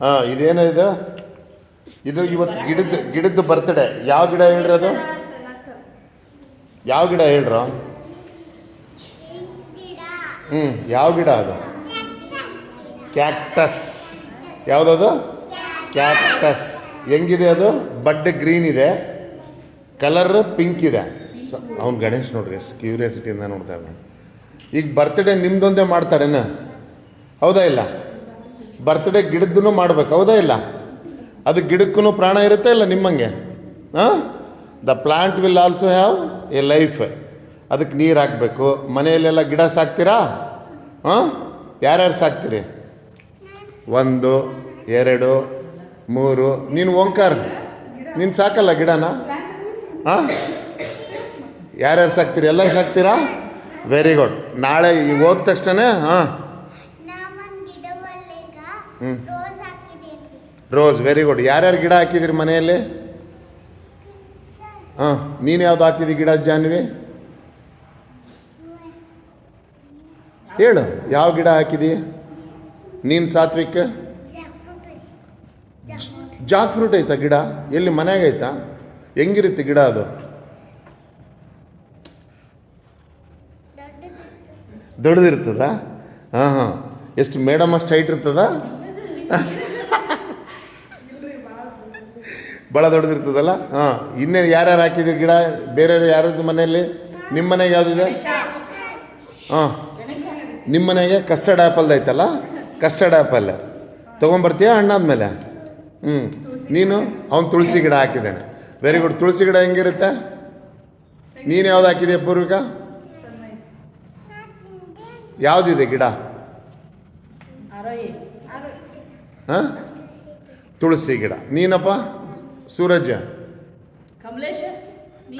ಹಾಂ, ಇದೇನು ಇದು? ಇದು ಇವತ್ತು ಗಿಡದ್ದು ಬರ್ತಡೇ. ಯಾವ ಗಿಡ ಹೇಳ್ರಿ ಅದು? ಯಾವ ಗಿಡ ಹೇಳ್ರ? ಯಾವ ಗಿಡ ಅದು? ಕ್ಯಾಕ್ಟಸ್. ಯಾವುದದು? ಕ್ಯಾಕ್ಟಸ್. ಹೆಂಗಿದೆ ಅದು? ಬಡ್ ಗ್ರೀನ್ ಇದೆ, ಕಲರ್ ಪಿಂಕ್ ಇದೆ. ಅವ್ನು ಗಣೇಶ್ ನೋಡ್ರಿ ಎಷ್ಟು ಕ್ಯೂರಿಯಾಸಿಟಿಯಿಂದ ನೋಡ್ತಾ ಇದ್ದಾನೆ. ಈಗ ಬರ್ತ್ಡೇ ನಿಮ್ದೊಂದೇ ಮಾಡ್ತಾರೇನ? ಹೌದಾ ಇಲ್ಲ? ಬರ್ತ್ಡೇ ಗಿಡದ್ದೂ ಮಾಡ್ಬೇಕು, ಹೌದಾ ಇಲ್ಲ? ಅದು ಗಿಡಕ್ಕೂ ಪ್ರಾಣ ಇರುತ್ತೆ ಇಲ್ಲ ನಿಮ್ಮಂಗೆ? ಹಾಂ, the plant will also have A life. ಅದಕ್ಕೆ ನೀರು ಹಾಕಬೇಕು. ಮನೆಯಲ್ಲೆಲ್ಲ ಗಿಡ ಸಾಕ್ತೀರಾ? ಹಾಂ, ಯಾರ್ಯಾರು ಸಾಕ್ತೀರಿ? 1 2 3. ನೀನು ಓಂಕಾರ, ನೀನು ಸಾಕಲ್ಲ ಗಿಡನ? ಹಾಂ, ಯಾರ್ಯಾರು ಸಾಕ್ತೀರಿ? ಎಲ್ಲರೂ ಸಾಕ್ತೀರಾ? Very good. ನಾಳೆ ಈಗ ಹೋದ ತಕ್ಷಣ ಹಾಂ ರೋಸ್. Very good. ಯಾರ್ಯಾರು ಗಿಡ ಹಾಕಿದಿರಿ ಮನೆಯಲ್ಲಿ? ಹಾಂ, ನೀನು ಯಾವ್ದು ಹಾಕಿದಿ ಗಿಡ ಜಾನ್ವಿ? ಹೇಳು, ಯಾವ ಗಿಡ ಹಾಕಿದಿ ನೀನು? ಸಾತ್ವಿಕ್, ಜಾಕ್ ಫ್ರೂಟ್ ಐತಾ ಗಿಡ? ಎಲ್ಲಿ ಮನೆಯಾಗ ಐತಾ? ಹೆಂಗಿರುತ್ತೆ ಗಿಡ ಅದು? ದೊಡ್ಡದಿರ್ತದ? ಹಾಂ ಹಾಂ. ಎಷ್ಟು ಮೇಡಮ್ ಅಷ್ಟು ಹೈಟ್ ಇರ್ತದ? ಭಾಳ ದೊಡ್ಡದಿರ್ತದಲ್ಲ? ಹಾಂ. ಇನ್ನೇನು ಯಾರ್ಯಾರು ಹಾಕಿದ್ರಿ ಗಿಡ? ಬೇರೆ ಯಾರದ್ದು ಮನೆಯಲ್ಲಿ? ನಿಮ್ಮ ಮನೆಗೆ ಯಾವುದಿದೆ? ಹಾಂ, ನಿಮ್ಮ ಮನೆಗೆ ಕಸ್ಟರ್ಡ್ ಆ್ಯಪಲ್ದು ಐತಲ್ಲ? ಕಸ್ಟರ್ಡ್ ಆ್ಯಪಲ್ ತೊಗೊಂಬರ್ತೀಯ ಹಣ್ಣಾದ್ಮೇಲೆ? ನೀನು? ಅವ್ನು ತುಳಸಿ ಗಿಡ ಹಾಕಿದ್ದಾನೆ. Very good. ತುಳಸಿ ಗಿಡ ಹೆಂಗಿರುತ್ತೆ? ನೀನು ಯಾವ್ದು ಹಾಕಿದೆಯಾ ಪೂರ್ವಿಕ? ಯಾವುದಿದೆ ಗಿಡ? ಹಾಂ, ತುಳಸಿ ಗಿಡ. ನೀನಪ್ಪ? सूरज,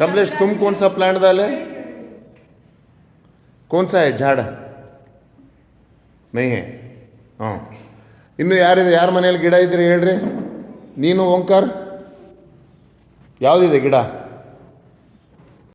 कमलेश तुम कौन सा प्लांट डाले? कौन सा है झाड़? नहीं है. ಹಾಂ, ಇನ್ನು ಯಾರಿದೆ? ಯಾರ ಮನೆಯಲ್ಲಿ ಗಿಡ ಇದ್ರಿ ಹೇಳ್ರಿ? ನೀನು ಓಂಕಾರ, ಯಾವುದಿದೆ ಗಿಡ?